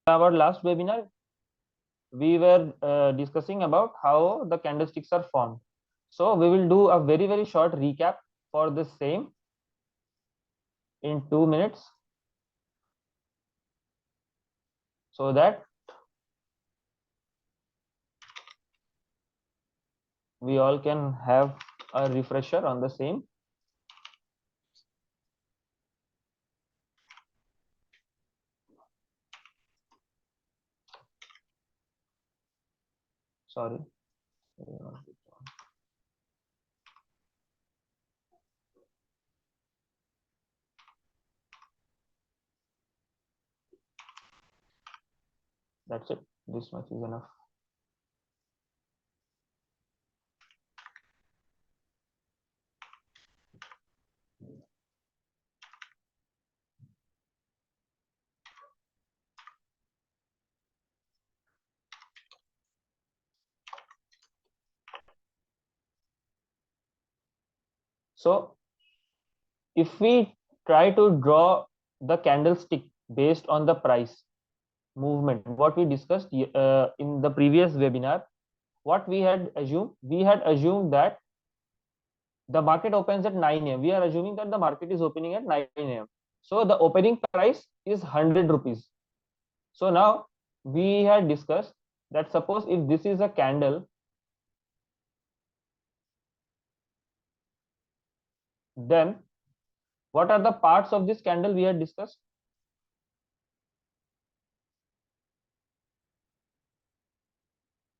our last webinar, we were discussing about how the candlesticks are formed. So we will do a very short recap for the same in 2 minutes, so that we all can have a refresher on the same. Sorry. That's it. This much is enough. So if we try to draw the candlestick based on the price movement, what we discussed in the previous webinar, what we had assumed that the market opens at 9 a.m. We are assuming that the market is opening at 9 a.m. So the opening price is 100 rupees. So now we had discussed that suppose if this is a candle, then what are the parts of this candle we had discussed?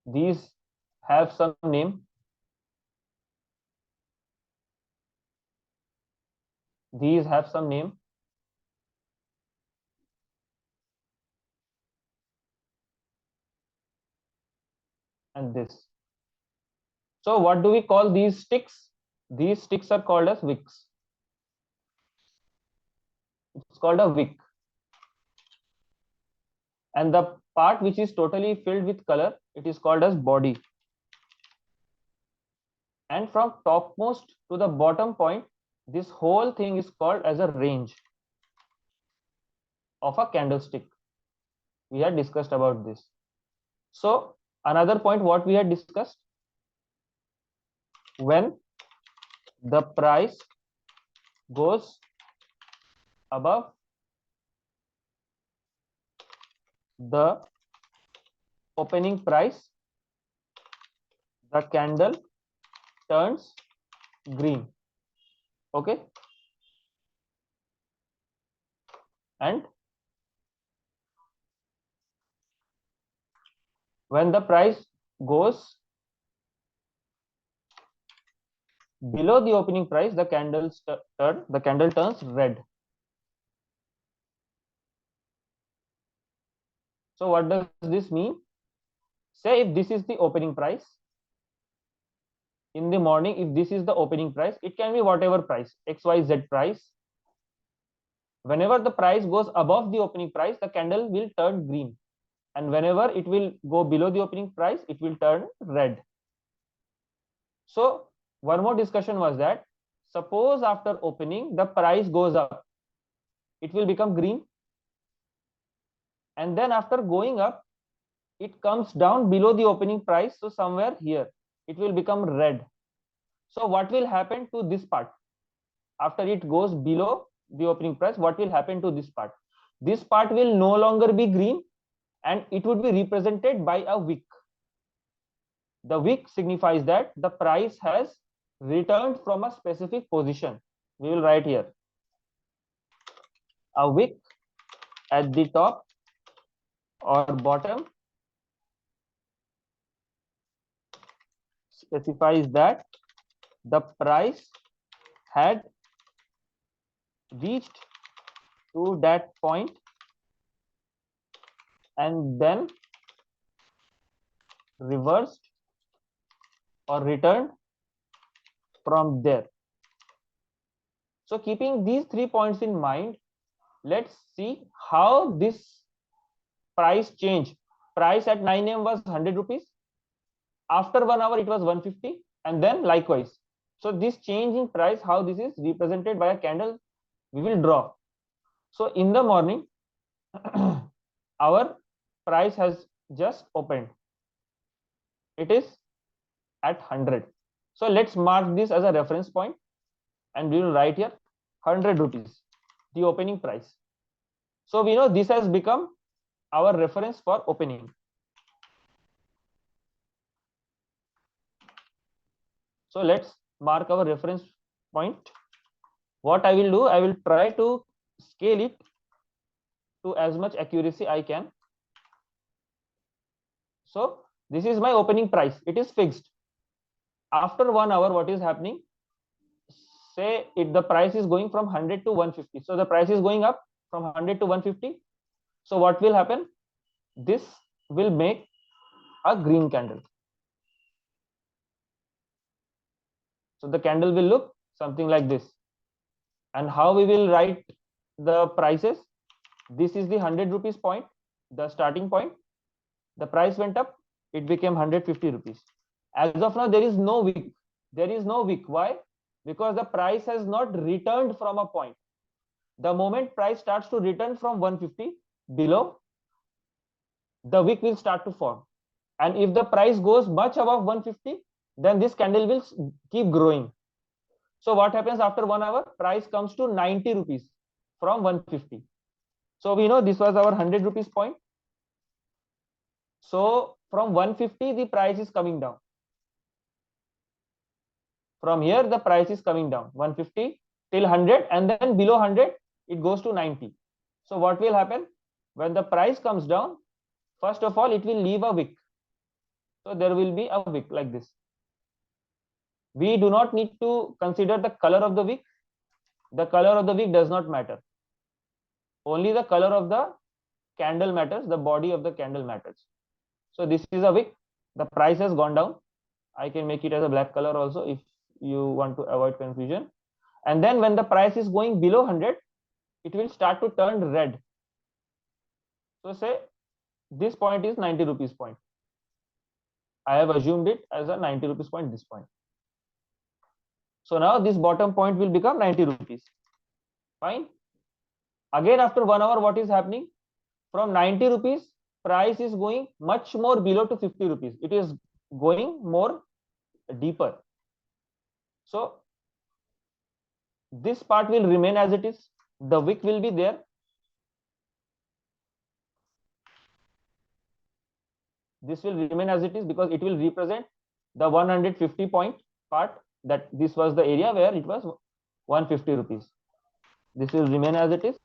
These have some name. These have some name. And this. So what do we call these sticks? These sticks are called as wicks. It's called a wick. And the part which is totally filled with color, it is called as body. And from topmost to the bottom point, this whole thing is called as a range of a candlestick. We had discussed about this. So another point what we had discussed, when the price goes above the opening price, the candle turns green. Okay. And when the price goes below the opening price, the candle turns red. So what does this mean? Say if this is the opening price in the morning, if this is the opening price, it can be whatever price, XYZ price. Whenever the price goes above the opening price, the candle will turn green, and whenever it will go below the opening price, it will turn red. So one more discussion was that suppose after opening the price goes up, it will become green, and then after going up, it comes down below the opening price, so somewhere here it will become red. So what will happen to this part after it goes below the opening price? What will happen to this part? This part will no longer be green, and it would be represented by a wick. The wick signifies that the price has returned from a specific position. We will write here a wick at the top or bottom specifies that the price had reached to that point and then reversed or returned from there. So keeping these 3 points in mind, let's see how this price change. Price at 9 a.m. was 100 rupees. After 1 hour, it was 150, and then likewise. So this change in price, how this is represented by a candle, we will draw. So in the morning, our price has just opened. It is at 100. So let's mark this as a reference point and we will write here 100 rupees, the opening price. So we know this has become our reference for opening. So let's mark our reference point. What I will do, I will try to scale it to as much accuracy I can. So this is my opening price. It is fixed. After 1 hour, what is happening? Say if the price is going from 100 to 150. So the price is going up from 100 to 150. So what will happen? This will make a green candle. So the candle will look something like this. And how we will write the prices? This is the 100 rupees point, the starting point. The price went up, it became 150 rupees. As of now, there is no wick. There is no wick. Why? Because the price has not returned from a point. The moment price starts to return from 150 below, the wick will start to form. And if the price goes much above 150, then this candle will keep growing. So what happens after 1 hour? Price comes to 90 rupees from 150. So we know this was our 100 rupees point. So from 150, the price is coming down. From here, the price is coming down 150 till 100, and then below 100, it goes to 90. So what will happen? When the price comes down, first of all, it will leave a wick. So there will be a wick like this. We do not need to consider the color of the wick. The color of the wick does not matter. Only the color of the candle matters, the body of the candle matters. So this is a wick. The price has gone down. I can make it as a black color also if you want to avoid confusion. And then when the price is going below 100, it will start to turn red. So say this point is 90 rupees point. I have assumed it as a 90 rupees point, this point. So now this bottom point will become 90 rupees. Fine. Again, after 1 hour, what is happening? From 90 rupees, price is going much more below to 50 rupees. It is going more deeper. So this part will remain as it is. The wick will be there. This will remain as it is because it will represent the 150 point part, that this was the area where it was 150 rupees. This will remain as it is.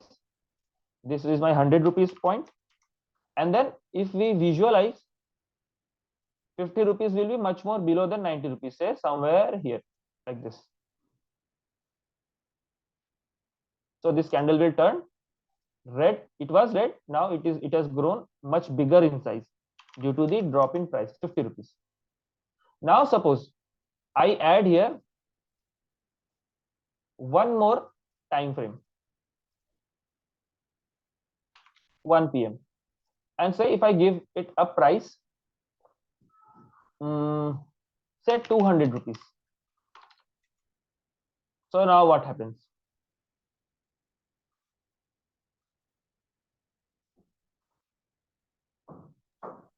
This is my 100 rupees point. And then if we visualize, 50 rupees will be much more below than 90 rupees, say somewhere here like this. So this candle will turn red. It was red. Now it has grown much bigger in size due to the drop in price, 50 rupees. Now suppose I add here one more time frame, 1 p.m. and say if I give it a price, say 200 rupees. So now what happens?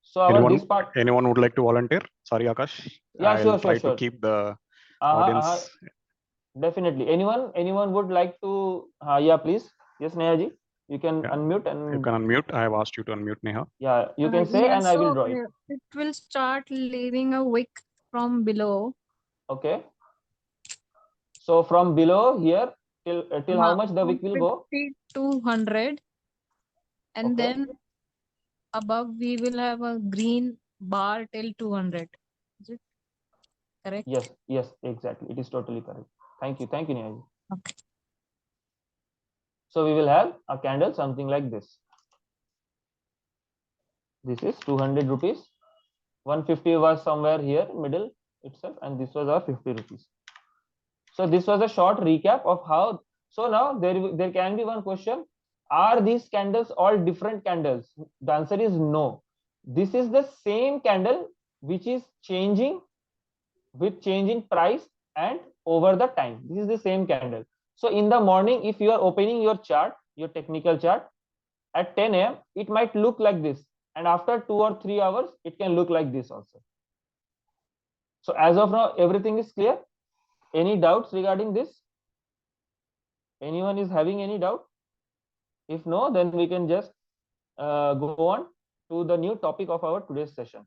So this part. Anyone would like to volunteer? Sorry, Akash. Yeah, I'll try sure. to keep the audience. Definitely. Anyone would like to? Yeah, please. Yes, Neha ji, you can unmute and. You can unmute. I have asked you to unmute, Neha. Yeah, you can say, and I will draw it. It will start leaving a wick from below. Okay. So from below here till how much the wick will go? 50 to 100, and then above we will have a green bar till 200. Is it correct? Yes, exactly. It is totally correct. Thank you, Neha ji. Okay. So we will have a candle something like this. This is 200 rupees. 150 was somewhere here middle itself, and this was our 50 rupees. So this was a short recap of how. So now there can be one question: are these candles all different candles? The answer is no. This is the same candle which is changing with change in price and over the time. This is the same candle. So in the morning, if you are opening your chart, your technical chart at 10 a.m., it might look like this. and after 2 or 3 hours it can look like this also. So as of now everything is clear. Any doubts regarding this? Anyone is having any doubt? If no, then we can just go on to the new topic of our today's session.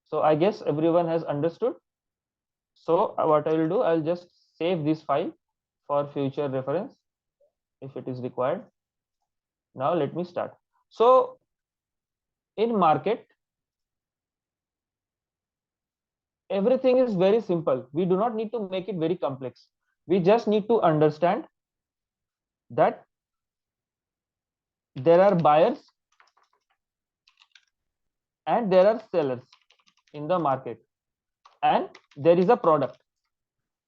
So I guess everyone has understood. So what I will do, I'll just save this file for future reference if it is required. Now let me start. So in market, everything is very simple. We do not need to make it very complex. We just need to understand that there are buyers and there are sellers in the market, and there is a product.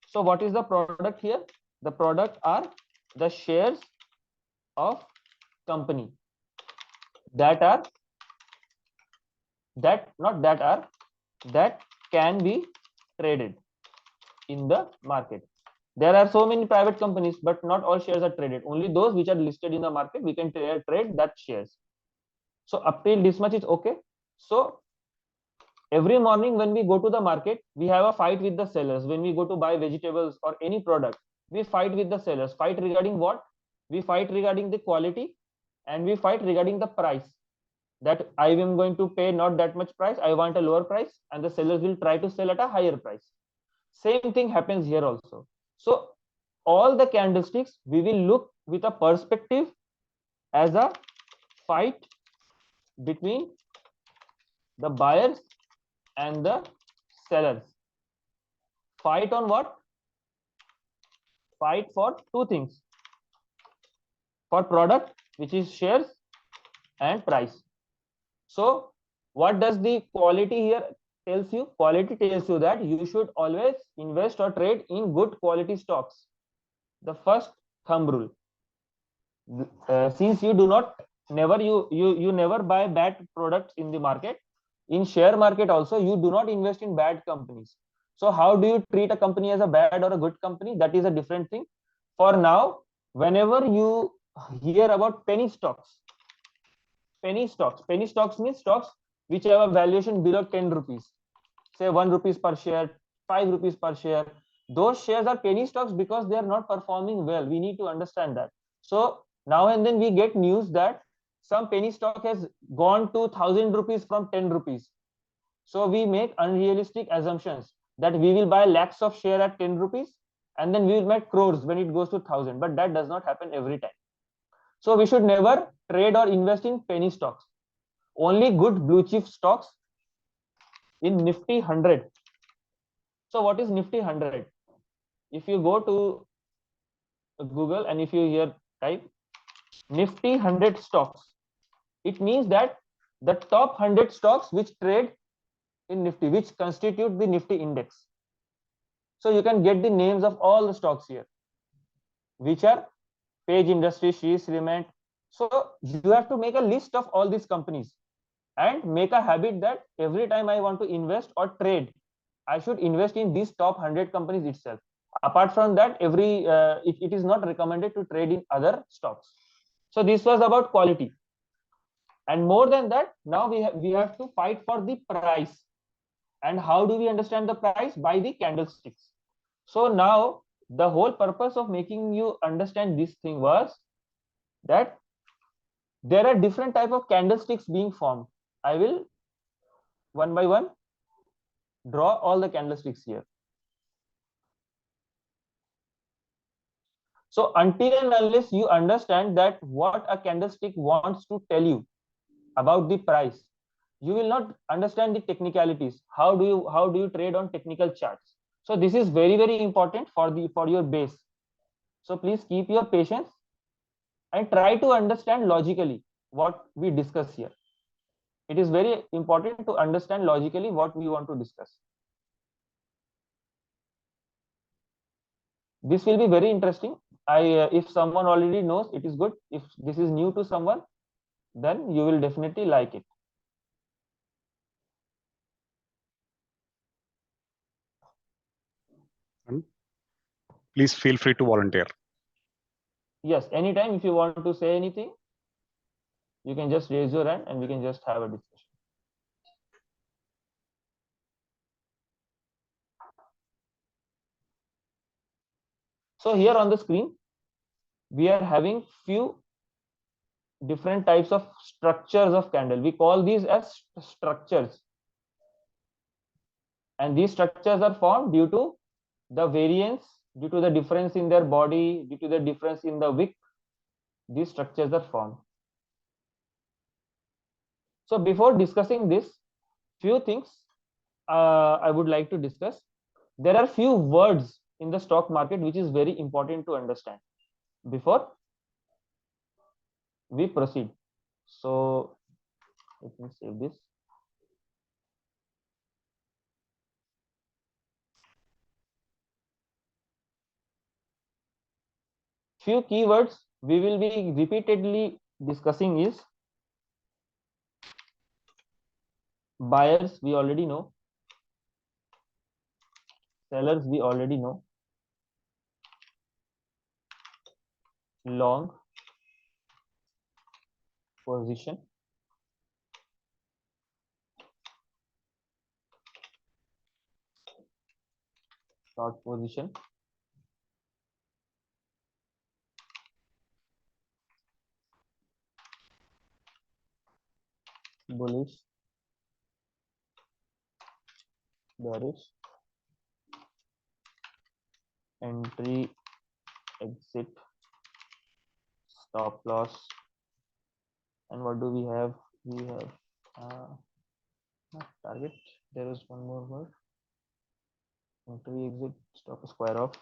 So what is the product here? The product are the shares of company that can be traded in the market. There are so many private companies, but not all shares are traded. Only those which are listed in the market, we can trade that shares. So up till this much is okay. So every morning when we go to the market, we have a fight with the sellers. When we go to buy vegetables or any product, we fight with the sellers. Fight regarding what? We fight regarding the quality, and we fight regarding the price. That I am going to pay not that much price, I want a lower price, and the sellers will try to sell at a higher price. Same thing happens here also. So all the candlesticks we will look with a perspective as a fight between the buyers and the sellers. Fight on what? Fight for two things: for product, which is shares, and price. So what does the quality here tells you? Quality tells you that you should always invest or trade in good quality stocks. The first thumb rule. Since you do not you never buy bad products in the market, in share market also you do not invest in bad companies. So how do you treat a company as a bad or a good company? That is a different thing. For now, whenever you hear about penny stocks means stocks which have a valuation below 10 rupees, say 1 rupees per share, 5 rupees per share. Those shares are penny stocks because they are not performing well. We need to understand that. So now and then we get news that some penny stock has gone to 1000 rupees from 10 rupees. So we make unrealistic assumptions that we will buy lakhs of share at 10 rupees and then we will make crores when it goes to 1000. But that does not happen every time. So we should never trade or invest in penny stocks. Only good blue chip stocks in Nifty 100. So what is Nifty 100? If you go to Google and if you here type Nifty 100 stocks, it means that the top 100 stocks which trade in Nifty, which constitute the Nifty index. So you can get the names of all the stocks here, which are Page Industries, Shree Cement. So you have to make a list of all these companies and make a habit that every time I want to invest or trade, I should invest in these top 100 companies itself. Apart from that, it is not recommended to trade in other stocks. So this was about quality. And more than that, now we have to fight for the price. And how do we understand the price? By the candlesticks. So now the whole purpose of making you understand this thing was that there are different type of candlesticks being formed. I will one by one draw all the candlesticks here. So until and unless you understand that what a candlestick wants to tell you about the price, you will not understand the technicalities. How do you trade on technical charts? So this is very, very important for your base. So please keep your patience and try to understand logically what we discuss here. It is very important to understand logically what we want to discuss. This will be very interesting. If someone already knows, it is good. If this is new to someone, then you will definitely like it. Please feel free to volunteer. Yes, anytime if you want to say anything, you can just raise your hand and we can just have a discussion. So here on the screen, we are having few different types of structures of candle. We call these as structures. And these structures are formed due to the variance, due to the difference in their body, due to the difference in the wick. These structures are formed. So before discussing this, few things I would like to discuss. There are few words in the stock market which is very important to understand before we proceed. So let me save this. Few keywords we will be repeatedly discussing is buyers, we already know. Sellers, we already know. Long position. Short position. Bullish. Bearish. Entry, exit, stop loss. And what do we have? We have target. There is one more word. Entry, exit, stop, square off.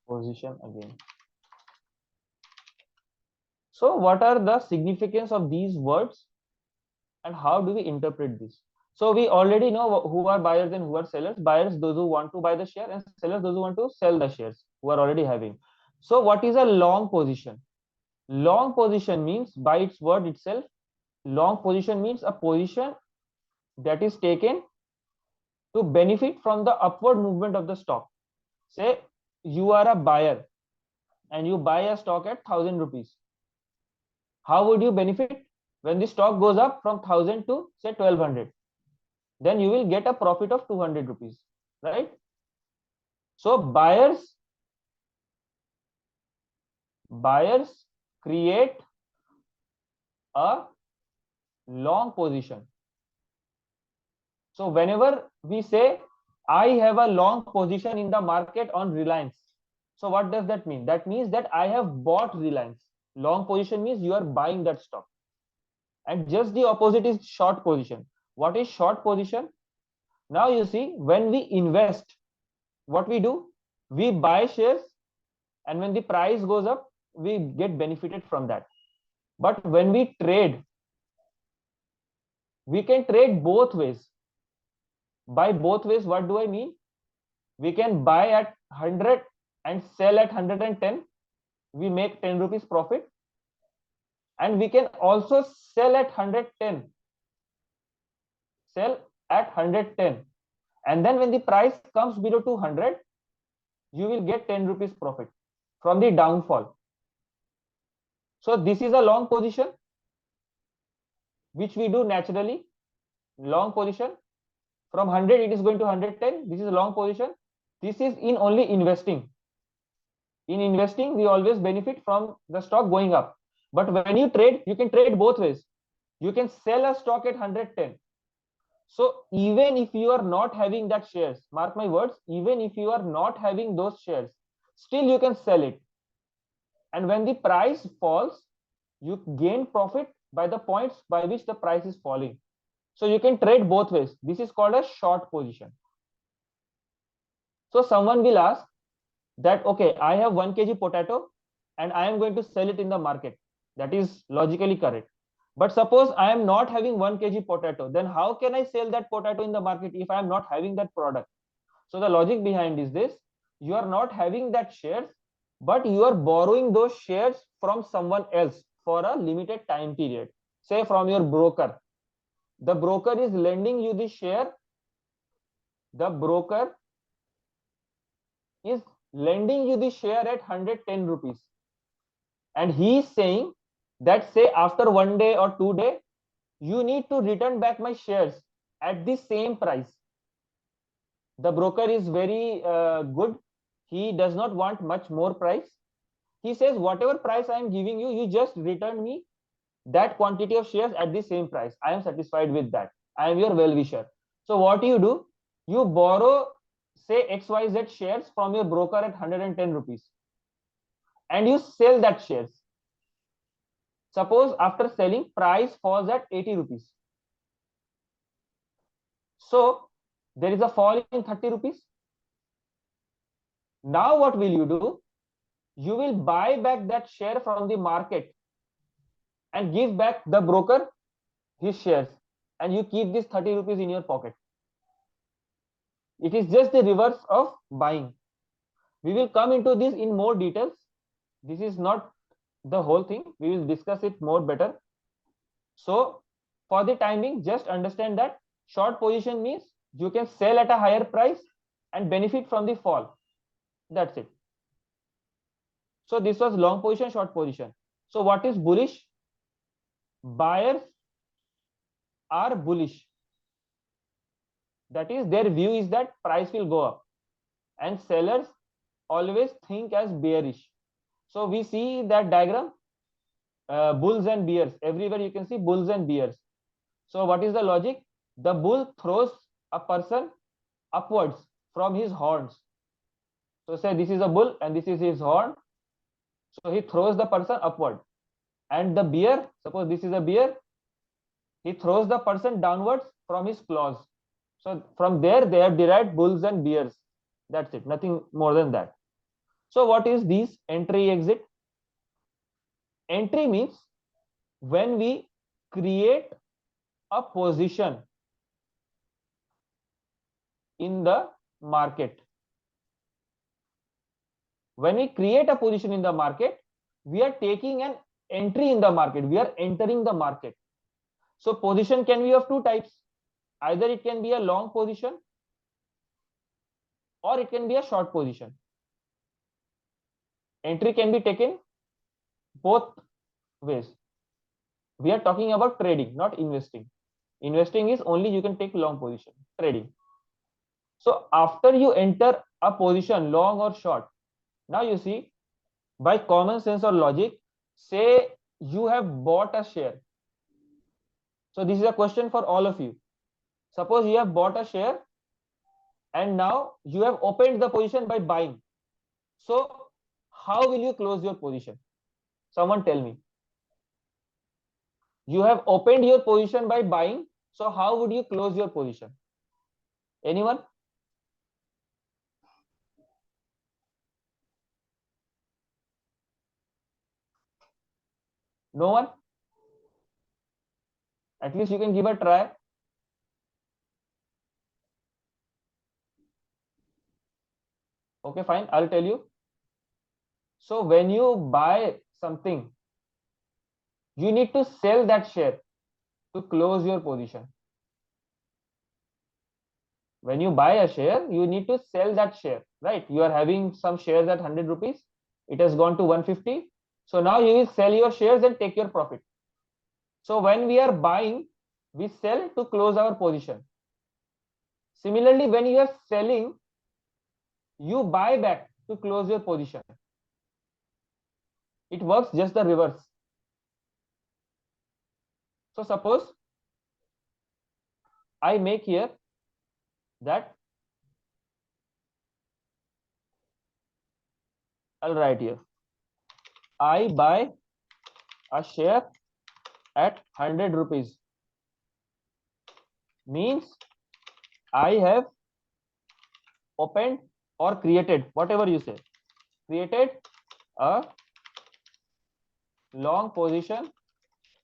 Position again. So what are the significance of these words and how do we interpret this? So we already know who are buyers and who are sellers. Buyers, those who want to buy the share, and sellers, those who want to sell the shares, who are already having. So what is a long position? Long position means, by its word itself, long position means a position that is taken to benefit from the upward movement of the stock. Say you are a buyer and you buy a stock at 1,000 rupees. How would you benefit? When the stock goes up from 1,000 to say 1,200, then you will get a profit of 200 rupees, right? So buyers create a long position. So whenever we say I have a long position in the market on Reliance, so what does that mean? That means that I have bought Reliance. Long position means you are buying that stock. And just the opposite is short position. What is short position? Now you see, when we invest, what we do? We buy shares, and when the price goes up, we get benefited from that. But when we trade, we can trade both ways. By both ways, what do I mean? We can buy at 100 and sell at 110. We make 10 rupees profit. And we can also sell at 110. Sell at 110. And then when the price comes below 200, you will get 10 rupees profit from the downfall. So this is a long position which we do naturally. Long position from 100 it is going to 110. This is a long position. This is in only investing. In investing, we always benefit from the stock going up. But when you trade, you can trade both ways. You can sell a stock at 110. So even if you are not having that shares, mark my words, even if you are not having those shares, still you can sell it. And when the price falls, you gain profit by the points by which the price is falling. So you can trade both ways. This is called a short position. So someone will ask that, okay, I have 1 kg potato and I am going to sell it in the market. That is logically correct. But suppose I am not having 1 kg potato, then how can I sell that potato in the market if I am not having that product? So the logic behind is this: you are not having that shares, but you are borrowing those shares from someone else for a limited time period. Say from your broker. The broker is lending you the share. The broker is lending you the share at 110 rupees, and he is saying that, say, after 1 day or 2 day, you need to return back my shares at the same price. The broker is very good. He does not want much more price. He says, whatever price I am giving you, you just return me that quantity of shares at the same price. I am satisfied with that. I am your well-wisher. So what do? You borrow, say, XYZ shares from your broker at 110 rupees, and you sell that shares. Suppose after selling, price falls at 80 rupees. So there is a fall in 30 rupees. Now what will you do? You will buy back that share from the market and give back the broker his shares, and you keep this 30 rupees in your pocket. It is just the reverse of buying. We will come into this in more details. This is not the whole thing. We will discuss it more better. So for the timing, just understand that short position means you can sell at a higher price and benefit from the fall. That's it. So this was long position, short position. So what is bullish? Buyers are bullish. That is, their view is that price will go up, and sellers always think as bearish. So we see that diagram, bulls and bears. Everywhere you can see bulls and bears. So what is the logic? The bull throws a person upwards from his horns. So say this is a bull and this is his horn. So he throws the person upward. And the bear, suppose this is a bear, he throws the person downwards from his claws. So from there they have derived bulls and bears. That's it, nothing more than that. So what is this entry exit? Entry means when we create a position in the market. When we create a position in the market, we are taking an entry in the market. We are entering the market. So position can be of two types. Either it can be a long position or it can be a short position. Entry can be taken both ways. We are talking about trading, not investing. Investing is only you can take long position. Trading. So after you enter a position, long or short, now you see, by common sense or logic, say you have bought a share. So this is a question for all of you. Suppose you have bought a share and now you have opened the position by buying. So how will you close your position? Someone tell me. You have opened your position by buying. So how would you close your position? Anyone? No one? At least you can give a try. Okay, fine. I'll tell you. So when you buy something, you need to sell that share to close your position. When you buy a share, you need to sell that share, right? You are having some shares at 100 rupees. It has gone to 150. So now you will sell your shares and take your profit. So when we are buying, we sell to close our position. Similarly, when you are selling, you buy back to close your position. It works just the reverse. So suppose I make here that I'll write here. I buy a share at 100 rupees. Means I have opened or created, whatever you say, created a long position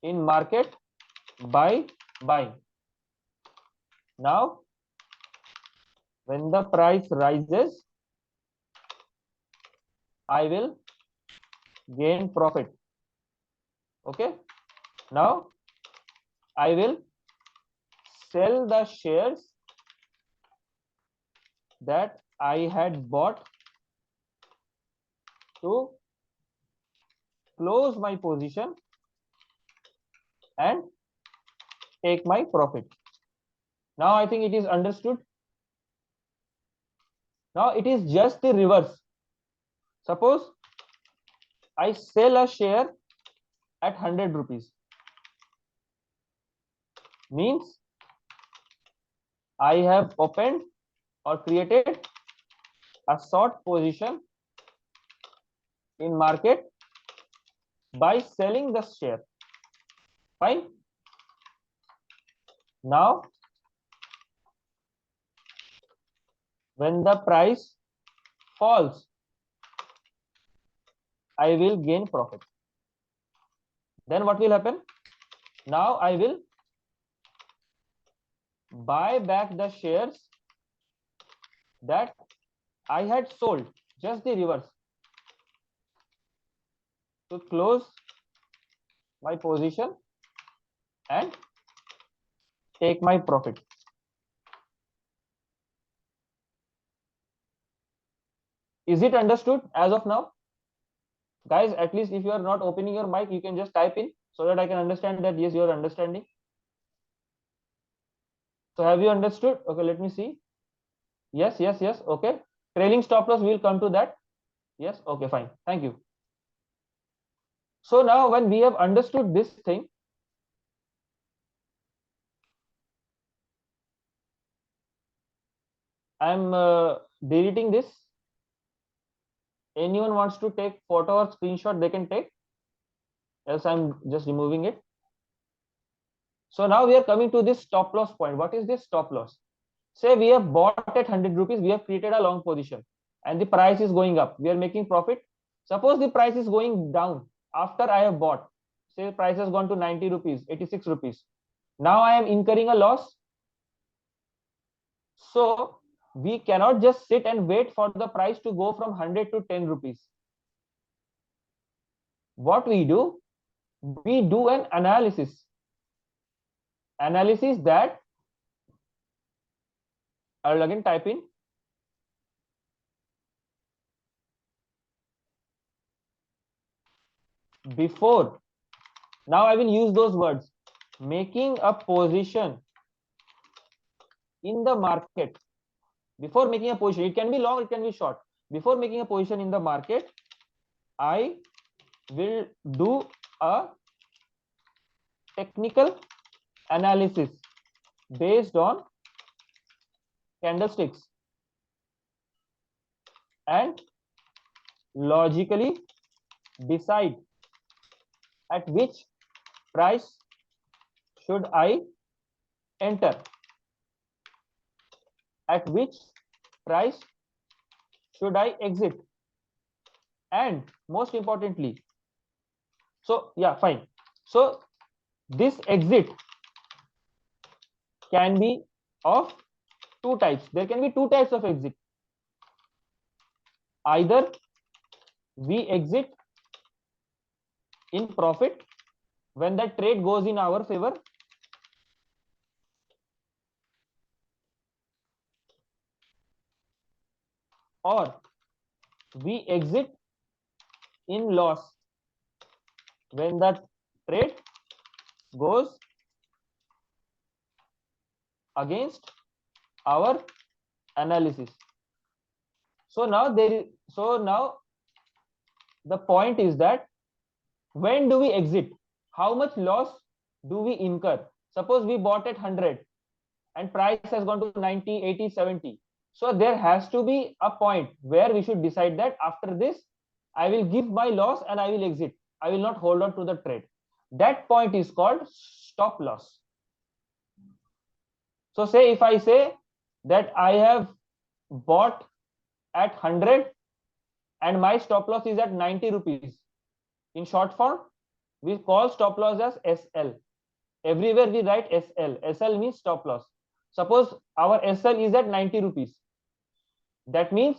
in market by buying. Now, when the price rises, I will gain profit. Okay. Now, I will sell the shares that I had bought to close my position and take my profit. Now I think it is understood. Now it is just the reverse. Suppose I sell a share at 100 rupees. Means I have opened or created a short position in market by selling the share. Fine. Now when the price falls, I will gain profit. Then what will happen? Now I will buy back the shares that I had sold, just the reverse, to close my position and take my profit. Is it understood as of now? Guys, at least if you are not opening your mic, you can just type in so that I can understand that yes, you are understanding. So have you understood? Okay, let me see. Yes, yes, yes. Okay. Trailing stop loss, we will come to that. Yes. Okay, fine. Thank you. So now when we have understood this thing, I'm deleting this. Anyone wants to take photo or screenshot, they can take. Else I'm just removing it. So now we are coming to this stop loss point. What is this stop loss? Say we have bought at 100 rupees, we have created a long position and the price is going up. We are making profit. Suppose the price is going down after I have bought. Say the price has gone to 90 rupees, 86 rupees. Now I am incurring a loss. So we cannot just sit and wait for the price to go from 100 to 10 rupees. What we do an analysis. Analysis that I will again type in before. Now I will use those words. Making a position in the market. Before making a position, it can be long, it can be short. Before making a position in the market, I will do a technical analysis based on candlesticks and logically decide at which price should I enter, at which price should I exit, and most importantly, so yeah, fine. So this exit can be of two types. There can be two types of exit. Either we exit in profit when the trade goes in our favor, or we exit in loss when the trade goes against our analysis. So now the point is that when do we exit? How much loss do we incur? Suppose we bought at 100 and price has gone to 90, 80, 70. So there has to be a point where we should decide that after this, I will give my loss and I will exit. I will not hold on to the trade. That point is called stop loss. So say if I say that I have bought at 100 and my stop loss is at 90 rupees. In short form, we call stop loss as SL. Everywhere we write SL. SL means stop loss. Suppose our SL is at 90 rupees. That means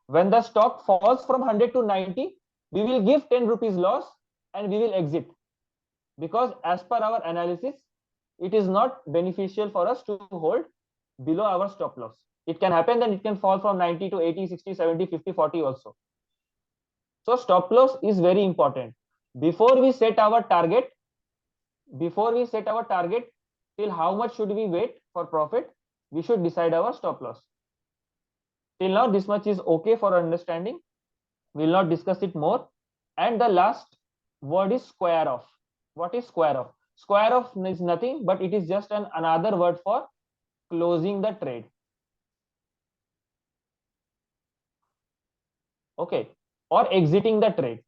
when the stock falls from 100 to 90, we will give 10 rupees loss and we will exit. Because as per our analysis, it is not beneficial for us to hold below our stop loss. It can happen that it can fall from 90 to 80, 60, 70, 50, 40 also. So stop loss is very important. Before we set our target, till how much should we wait for profit, we should decide our stop loss. Till now, this much is okay for understanding. We will not discuss it more. And the last word is square off. What is square off? Square off is nothing, but it is just another word for closing the trade. Okay, or exiting the trade.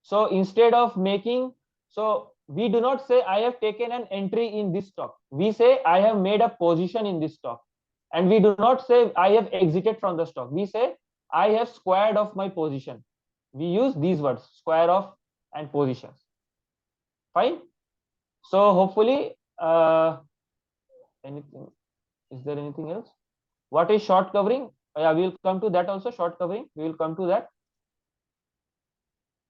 So instead of making, so we do not say I have taken an entry in this stock. We say I have made a position in this stock. And we do not say I have exited from the stock. We say I have squared off my position. We use these words, square off and positions. Fine. So hopefully, anything, is there anything else? What is short covering? Yeah, we will come to that also. Short covering, we will come to that.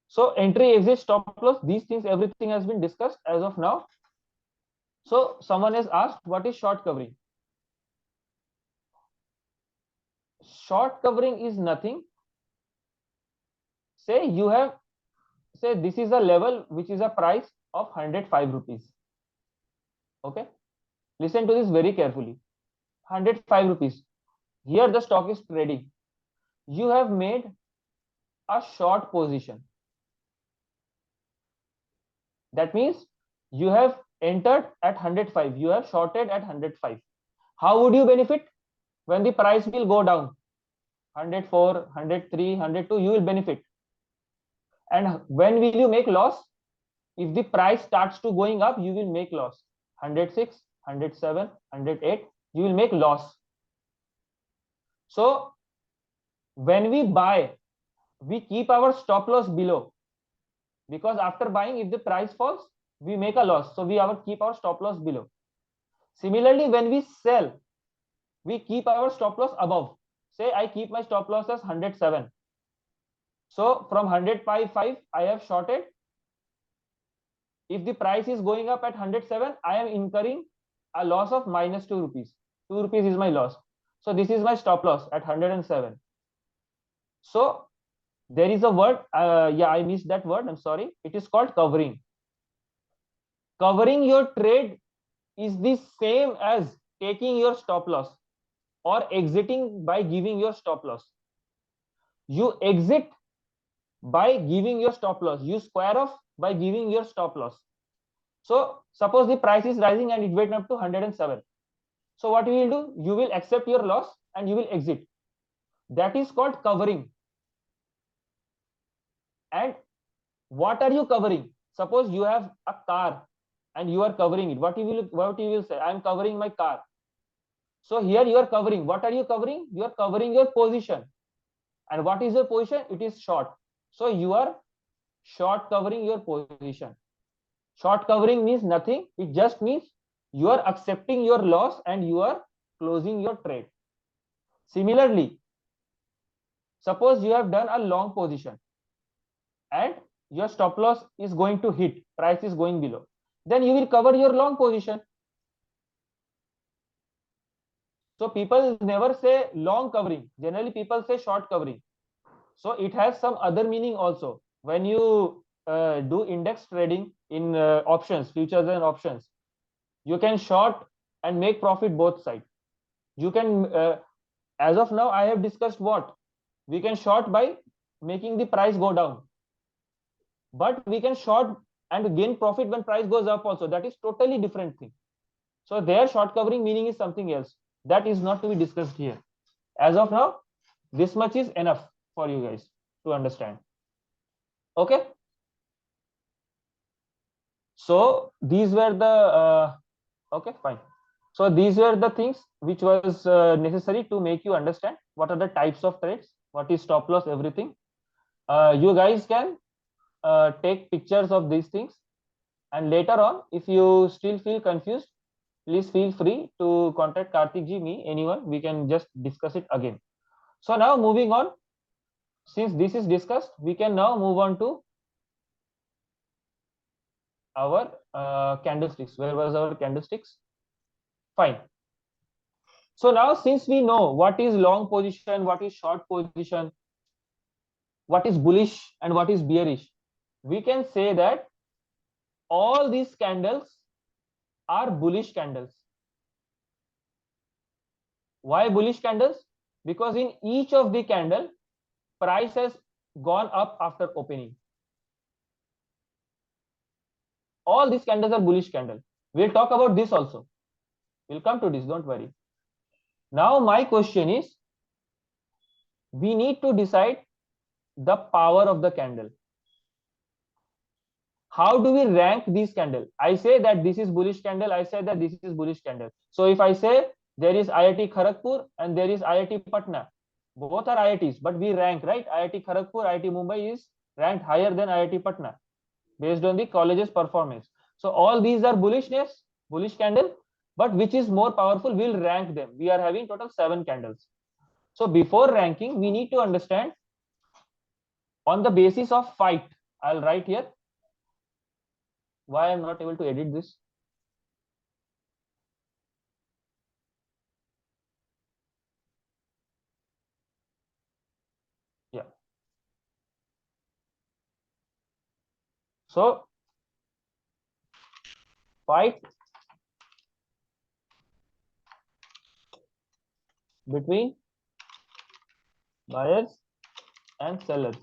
So entry, exit, stop loss, these things, everything has been discussed as of now. So someone has asked, what is short covering? Short covering is nothing. Say you have, say this is a level which is a price of 105 rupees. Okay, listen to this very carefully. 105 rupees. Here the stock is trading. You have made a short position. That means you have entered at 105. You have shorted at 105. How would you benefit? When the price will go down, 104, 103, 102, you will benefit. And when will you make loss? If the price starts to going up, you will make loss. 106, 107, 108, you will make loss. So when we buy, we keep our stop loss below, because after buying, if the price falls, we make a loss. So we keep our stop loss below. Similarly, when we sell, we keep our stop loss above. Say I keep my stop loss as 107. So from 105, I have shorted. If the price is going up at 107, I am incurring a loss of minus 2 rupees. 2 rupees is my loss. So this is my stop loss at 107. So there is a word, yeah, I missed that word, I'm sorry. It is called covering. Covering your trade is the same as taking your stop loss or exiting by giving your stop loss. You exit by giving your stop loss. You square off by giving your stop loss. So suppose the price is rising and it went up to 107. So what you will do? You will accept your loss and you will exit. That is called covering. And what are you covering? Suppose you have a car and you are covering it. What you will say? I am covering my car. So here you are covering. What are you covering? You are covering your position. And what is your position? It is short. So you are short covering your position. Short covering means nothing. It just means you are accepting your loss and you are closing your trade. Similarly, suppose you have done a long position and your stop loss is going to hit, price is going below. Then you will cover your long position. So people never say long covering. Generally, people say short covering. So it has some other meaning also. When you do index trading in options, futures and options, you can short and make profit both sides. You can, as of now, I have discussed what we can short by making the price go down, but we can short and gain profit when price goes up also. That is totally different thing. So their short covering meaning is something else. That is not to be discussed here. As of now, this much is enough for you guys to understand. Okay. So these were the okay, fine. So these were the things which was necessary to make you understand what are the types of trades, what is stop loss, everything. You guys can take pictures of these things, and later on, if you still feel confused, please feel free to contact Karthik ji, me, anyone. We can just discuss it again. So now moving on, since this is discussed, we can now move on to our candlesticks. Where was our candlesticks? Fine. So now, since we know what is long position, what is short position, what is bullish and what is bearish, we can say that all these candles are bullish candles. Why bullish candles? Because in each of the candle, price has gone up after opening. All these candles are bullish candle. We'll talk about this also. We'll come to this, don't worry. Now my question is, we need to decide the power of the candle. How do we rank these candle? I say that this is bullish candle, I say that this is bullish candle. So if I say there is IIT Kharagpur and there is IIT Patna, both are IITs, but we rank, right? IIT Kharagpur, IIT Mumbai is ranked higher than IIT Patna based on the college's performance. So all these are bullishness, bullish candle, but which is more powerful, we'll rank them. We are having total 7 candles. So before ranking, we need to understand on the basis of fight. I'll write here. Why I'm not able to edit this? Yeah. So fight between buyers and sellers.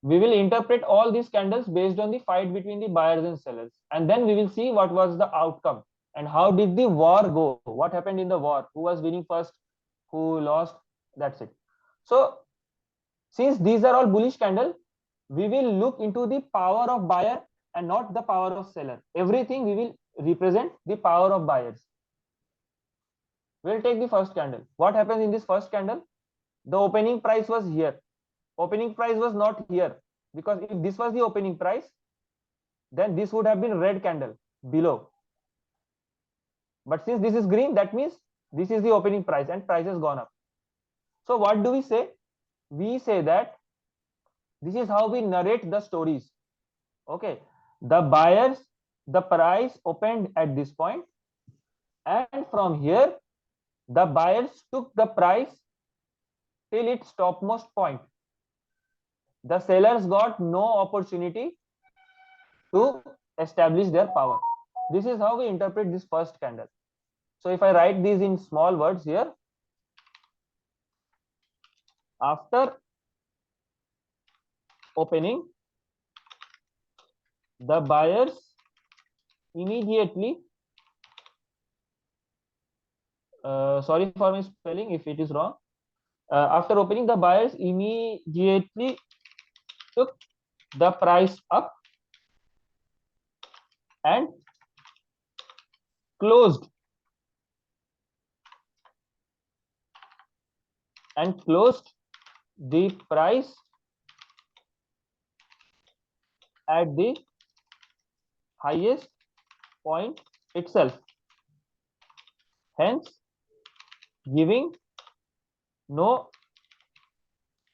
We will interpret all these candles based on the fight between the buyers and sellers, and then we will see what was the outcome and how did the war go, what happened in the war, who was winning first, who lost, that's it. So since these are all bullish candle, we will look into the power of buyer and not the power of seller. Everything we will represent the power of buyers. We'll take the first candle. What happens in this first candle? The opening price was here. Opening price was not here, because if this was the opening price, then this would have been red candle below. But since this is green, that means this is the opening price and price has gone up. So what do we say? We say that this is how we narrate the stories. Okay, the buyers, the price opened at this point, and from here the buyers took the price till its topmost point. The sellers got no opportunity to establish their power. This is how we interpret this first candle. So if I write these in small words here, after opening, the buyers immediately, sorry for my spelling if it is wrong, after opening, the buyers immediately took the price up and closed the price at the highest point itself, hence giving no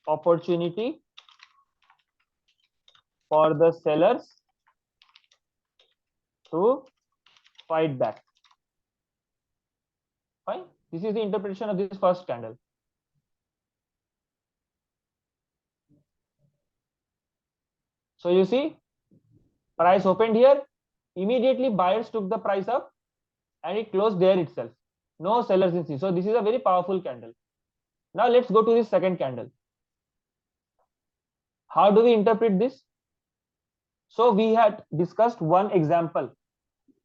opportunity for the sellers to fight back. Fine. This is the interpretation of this first candle. So you see, price opened here, immediately buyers took the price up and it closed there itself. No sellers in C. So this is a very powerful candle. Now let's go to the second candle. How do we interpret this? So we had discussed one example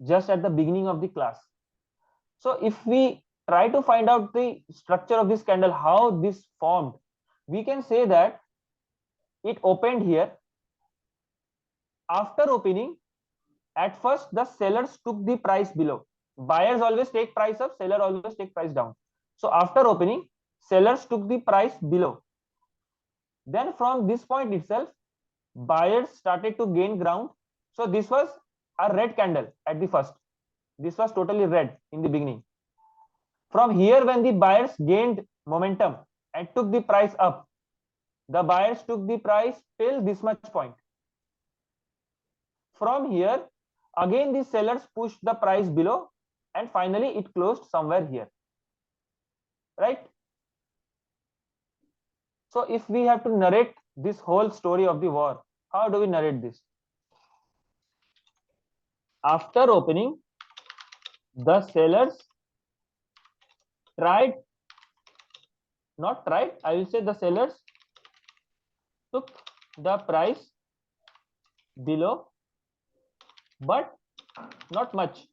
just at the beginning of the class. So if we try to find out the structure of this candle, how this formed, we can say that it opened here. After opening, at first the sellers took the price below. Buyers always take price up, seller always take price down. So after opening, sellers took the price below. Then from this point itself, buyers started to gain ground. So this was a red candle at the first. This was totally red in the beginning. From here, when the buyers gained momentum and took the price up, the buyers took the price till this much point. From here, again the sellers pushed the price below and finally it closed somewhere here, right? So if we have to narrate this whole story of the war? How do we narrate this? After opening, the sellers tried, not tried, I will say the sellers took the price below, but not much.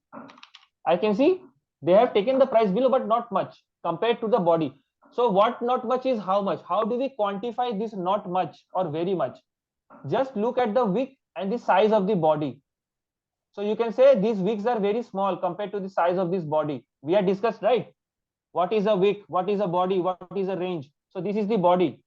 I can see they have taken the price below, but not much compared to the body. So what not much is how much? How do we quantify this not much or very much? Just look at the wick and the size of the body. So you can say these wicks are very small compared to the size of this body. We are discussed, right? What is a wick? What is a body? What is a range? So this is the body.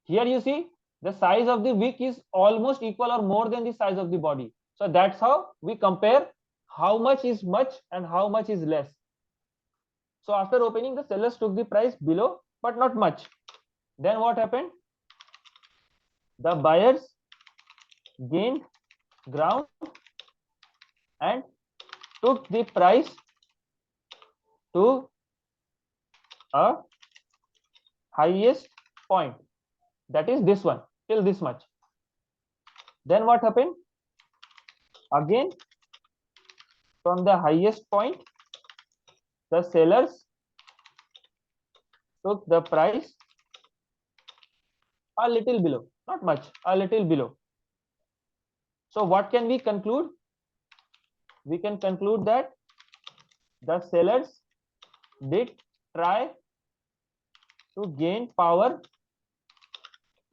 Here you see the size of the wick is almost equal or more than the size of the body. So that's how we compare how much is much and how much is less. So after opening, the sellers took the price below, but not much. Then what happened? The buyers gained ground and took the price to a highest point. That is this one, till this much. Then what happened? Again, from the highest point, the sellers took the price a little below, not much, a little below. So what can we conclude? We can conclude that the sellers did try to gain power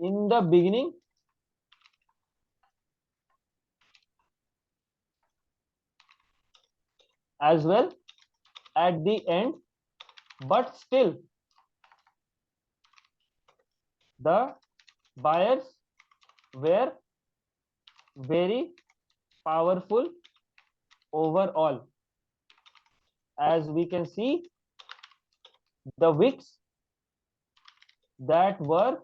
in the beginning as well at the end, but still the buyers were very powerful overall. As we can see, the wicks that were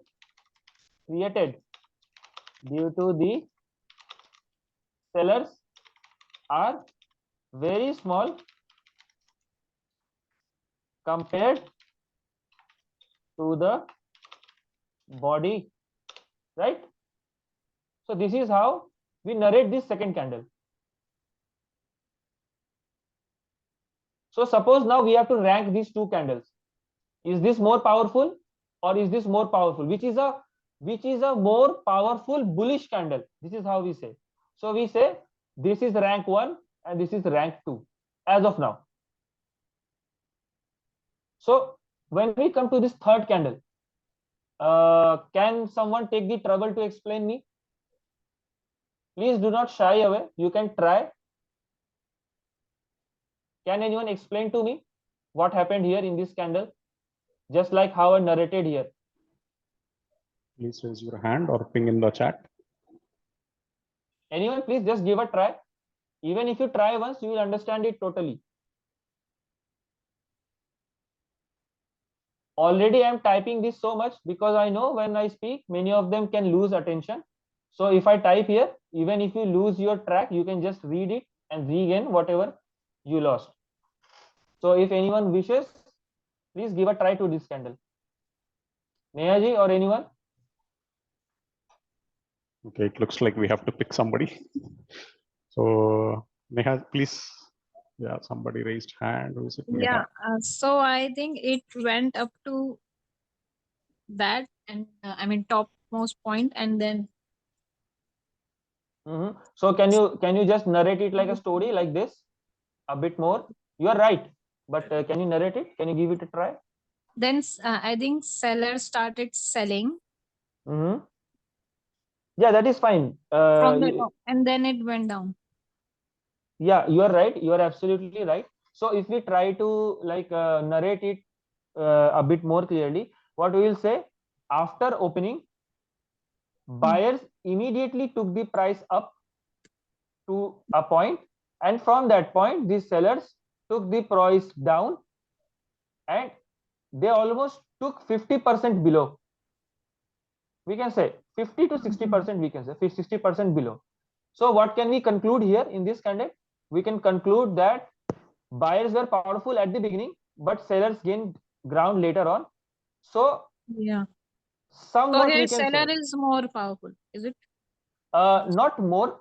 created due to the sellers are very small compared to the body, right? So this is how we narrate this second candle. So suppose now we have to rank these two candles. Is this more powerful or is this more powerful? Which is a more powerful bullish candle? This is how we say. So we say this is rank 1 and this is rank 2 as of now. So when we come to this third candle, can someone take the trouble to explain me? Please do not shy away. You can try. Can anyone explain to me what happened here in this candle? Just like how I narrated here. Please raise your hand or ping in the chat. Anyone, please just give a try. Even if you try once, you will understand it totally. Already I am typing this so much because I know when I speak, many of them can lose attention. So if I type here, even if you lose your track, you can just read it and regain whatever you lost. So if anyone wishes, please give a try to this candle. Neha ji or anyone? Okay, it looks like we have to pick somebody. So Neha, please. Yeah, somebody raised hand. Who is it? Neha. Yeah, so I think it went up to that and I mean topmost point and then So can you just narrate it like a story like this a bit more? You are right, but can you narrate it? Can you give it a try? then I think sellers started selling Yeah, that is fine. from the top and then it went down. Yeah, you are right. You are absolutely right. So if we try to like narrate it a bit more clearly, what we will say, after opening, buyers immediately took the price up to a point, and from that point the sellers took the price down and they almost took 50% below. We can say 50 to 60%, we can say 60% below. So what can we conclude here in this candle? We can conclude that buyers were powerful at the beginning, but sellers gained ground later on. So Yeah. So Somewhat here we can seller say, is more powerful, is it? not more.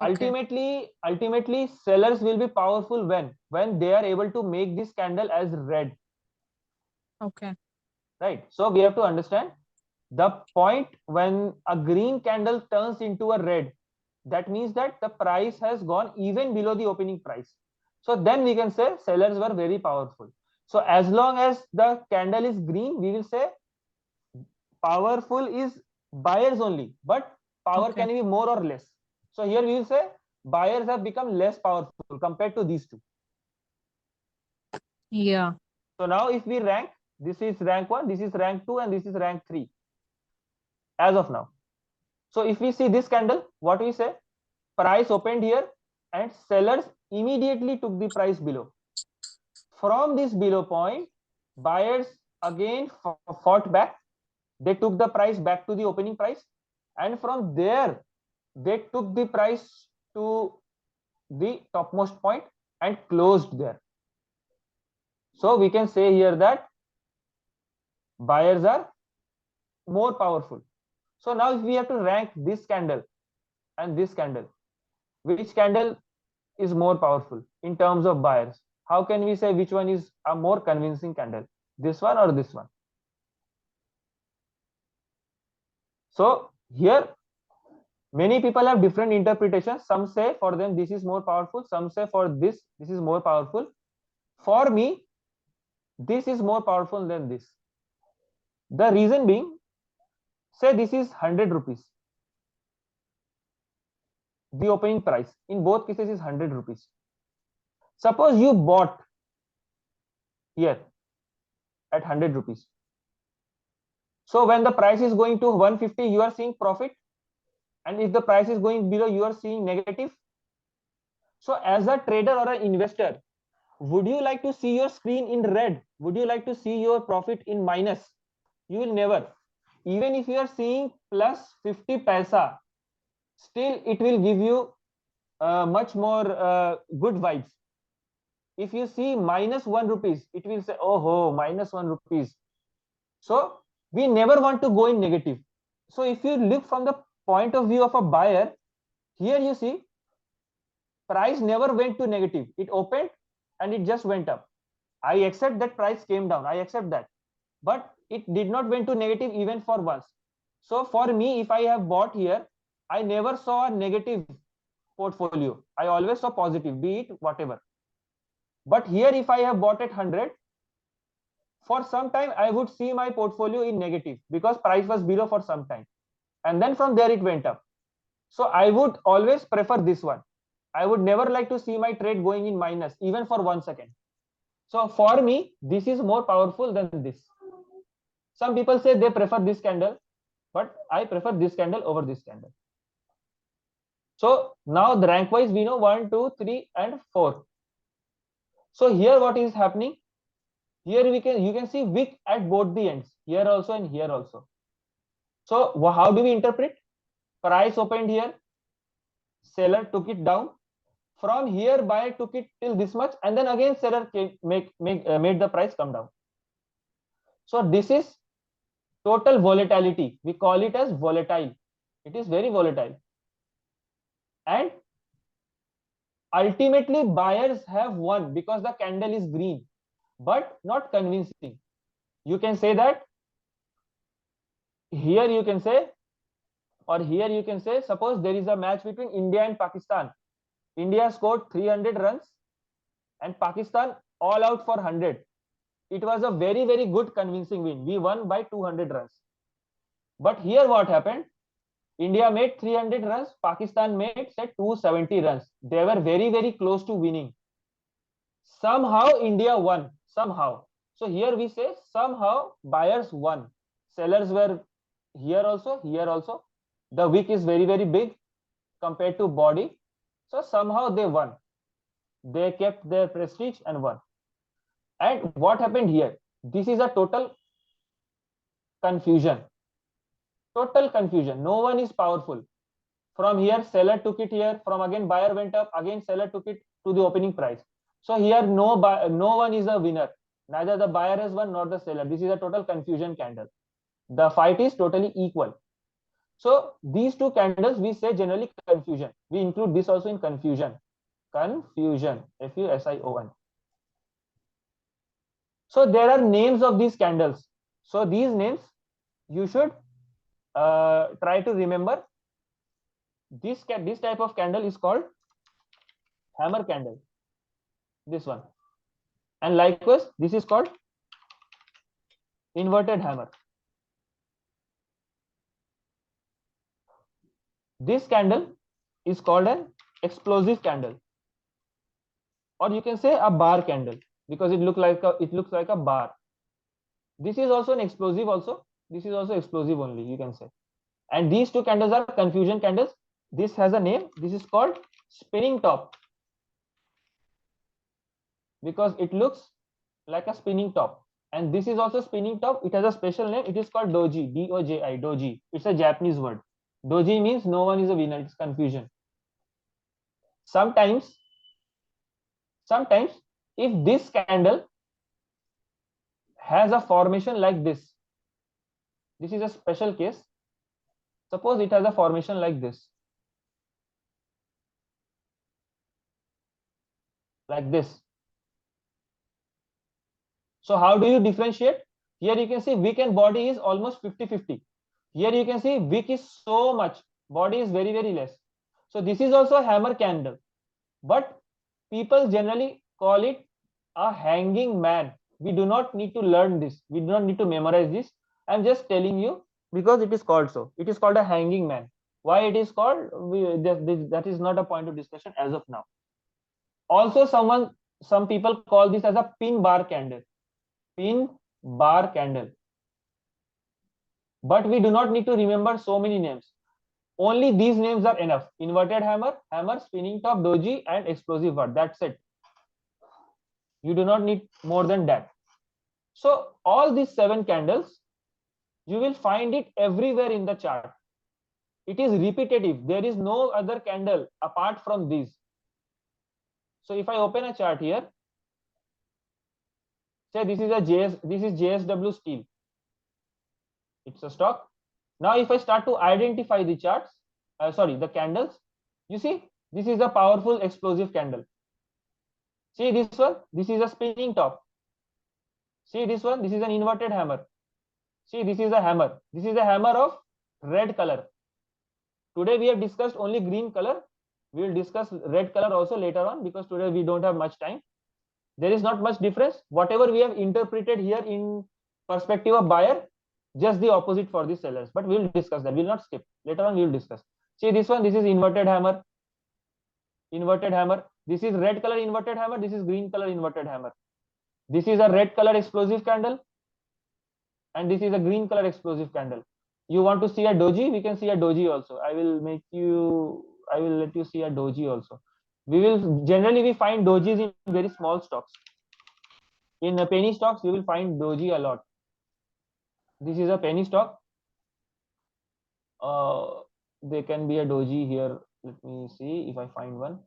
Okay. Ultimately, sellers will be powerful when they are able to make this candle as red, Okay. right? So we have to understand the point when a green candle turns into a red, that means that the price has gone even below the opening price. So then we can say sellers were very powerful. So as long as the candle is green, we will say powerful is buyers only, but power Okay. can be more or less. So here we will say buyers have become less powerful compared to these two. Yeah. So now if we rank, this is rank 1, this is rank 2, and this is rank 3 as of now. So if we see this candle, what we say, price opened here and sellers immediately took the price below. From this below point, buyers again fought back. They took the price back to the opening price, and from there they took the price to the topmost point and closed there. So we can say here that buyers are more powerful. So now if we have to rank this candle and this candle, which candle is more powerful in terms of buyers? How can we say which one is a more convincing candle, this one or this one? So here many people have different interpretations. Some say for them this is more powerful, some say for this is more powerful. For me, this is more powerful than this. The reason being, say this is 100 rupees, the opening price in both cases is 100 rupees. Suppose you bought here at 100 rupees. So when the price is going to 150, you are seeing profit, and if the price is going below, you are seeing negative. So as a trader or an investor, would you like to see your screen in red? Would you like to see your profit in minus? You will never. Even if you are seeing plus 50 paisa, still it will give you much more good vibes. If you see minus 1 rupees, it will say, oh ho, minus 1 rupees. So we never want to go in negative. So if you look from the point of view of a buyer, here you see price never went to negative. It opened and it just went up. I accept that price came down. I accept that. But it did not went to negative even for once. So for me, if I have bought here, I never saw a negative portfolio. I always saw positive, be it whatever. But here, if I have bought at 100, for some time, I would see my portfolio in negative because price was below for some time. And then from there, it went up. So I would always prefer this one. I would never like to see my trade going in minus, even for 1 second. So for me, this is more powerful than this. Some people say they prefer this candle, but I prefer this candle over this candle. So now the rank wise, we know 1, 2, 3, and 4. So here what is happening? Here you can see wick at both the ends, here also and here also. So how do we interpret? Price opened here, seller took it down. From here, buyer took it till this much, and then again seller made the price come down. So this is total volatility. We call it as volatile. It is very volatile. And ultimately, buyers have won because the candle is green, but not convincing. You can say that here you can say, or here you can say, suppose there is a match between India and Pakistan. India scored 300 runs and Pakistan all out for 100. It was a very, very good convincing win. We won by 200 runs. But here what happened? India made 300 runs, Pakistan made say 270 runs. They were very, very close to winning. Somehow India won. Somehow. So here we say somehow buyers won. Sellers were here also, here also. The wick is very, very big compared to body. So somehow they won. They kept their prestige and won. And what happened here? This is a total confusion. Total confusion. No one is powerful. From here, seller took it here. From again, buyer went up. Again, seller took it to the opening price. So here, no one is a winner. Neither the buyer has won nor the seller. This is a total confusion candle. The fight is totally equal. So these two candles, we say generally confusion. We include this also in confusion. Confusion, Fusion. So there are names of these candles. So these names you should try to remember. This type of candle is called hammer candle. This one. And likewise, this is called inverted hammer. This candle is called an explosive candle, or you can say a bar candle, because it looks like a bar. This is also an explosive also. This is also explosive only, you can say. And these two candles are confusion candles. This has a name. This is called spinning top, because it looks like a spinning top. And this is also spinning top. It has a special name. It is called doji, Doji, doji. It's a Japanese word. Doji means no one is a winner. It's confusion. Sometimes if this candle has a formation like this is a special case. Suppose it has a formation like this, so how do you differentiate? Here you can see wick and body is almost 50-50. Here you can see wick is so much, body is very, very less. So this is also a hammer candle, but people generally call it a hanging man. We do not need to learn this. We do not need to memorize this. I'm just telling you because it is called so. It is called a hanging man. Why it is called? That is not a point of discussion as of now. Also, some people call this as a pin bar candle. Pin bar candle. But we do not need to remember so many names. Only these names are enough. Inverted hammer, hammer, spinning top, doji, and explosive bar. That's it. You do not need more than that. So all these 7 candles, you will find it everywhere in the chart. It is repetitive. There is no other candle apart from these. So if I open a chart here, say this is JSW steel. It's a stock. Now if I start to identify the charts, the candles, you see this is a powerful explosive candle. See this one, this is a spinning top. See this one, this is an inverted hammer. See, this is a hammer. This is a hammer of red color. Today we have discussed only green color. We will discuss red color also later on, because today we don't have much time. There is not much difference. Whatever we have interpreted here in perspective of buyer, just the opposite for the sellers. But we will discuss that. We will not skip. Later on we will discuss. See this one, this is inverted hammer. Inverted hammer. This is red color inverted hammer. This is green color inverted hammer. This is a red color explosive candle. And this is a green color explosive candle. You want to see a doji? We can see a doji also. I will let you see a doji also. Generally we find dojis in very small stocks. In penny stocks, you will find doji a lot. This is a penny stock. There can be a doji here. Let me see if I find one.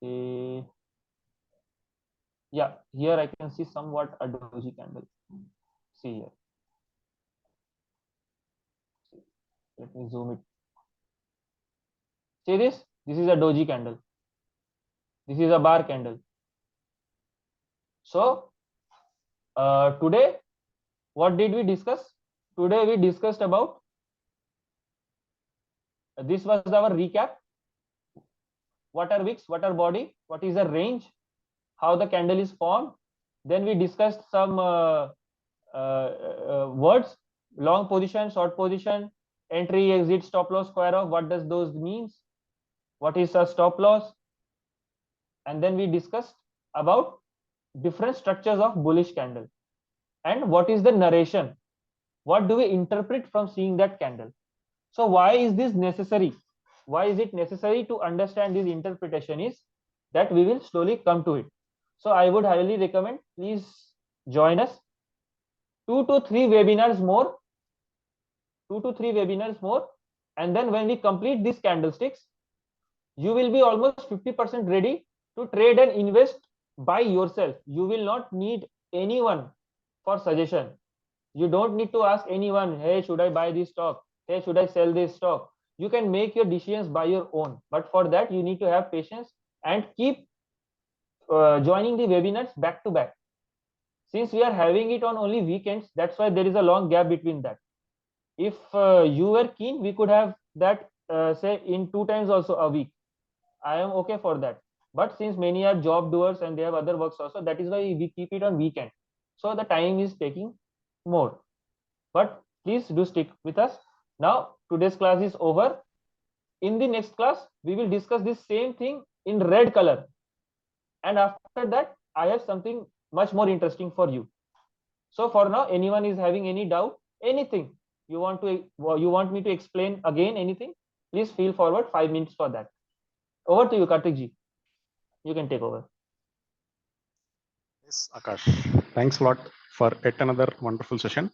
Okay. Yeah, here I can see somewhat a doji candle. See here. Let me zoom it. See this? This is a doji candle. This is a bar candle. So today, what did we discuss? Today we discussed about, this was our recap. What are wicks? What are body? What is the range? How the candle is formed? Then we discussed some words: long position, short position, entry, exit, stop loss, square off. What does those means? What is a stop loss? And then we discussed about different structures of bullish candle, and what is the narration? What do we interpret from seeing that candle? So why is this necessary? Why is it necessary to understand this interpretation is that we will slowly come to it. So I would highly recommend, please join us. 2 to 3 webinars more. 2 to 3 webinars more. And then when we complete these candlesticks, you will be almost 50% ready to trade and invest by yourself. You will not need anyone for suggestion. You don't need to ask anyone, hey, should I buy this stock? Hey, should I sell this stock? You can make your decisions by your own. But for that, you need to have patience and keep joining the webinars back to back. Since we are having it on only weekends, that's why there is a long gap between that. If you were keen, we could have that say in 2 times also a week. I am okay for that. But since many are job doers and they have other works also, that is why we keep it on weekend. So the time is taking more. But please do stick with us. Now today's class is over. In the next class, we will discuss this same thing in red color. And after that, I have something much more interesting for you. So for now, anyone is having any doubt, anything you want me to explain again, anything, please feel forward 5 minutes for that. Over to you, Kartik ji. You can take over. Yes, Akash. Thanks a lot for yet another wonderful session.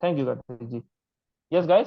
Thank you, Kartik ji. Yes, guys.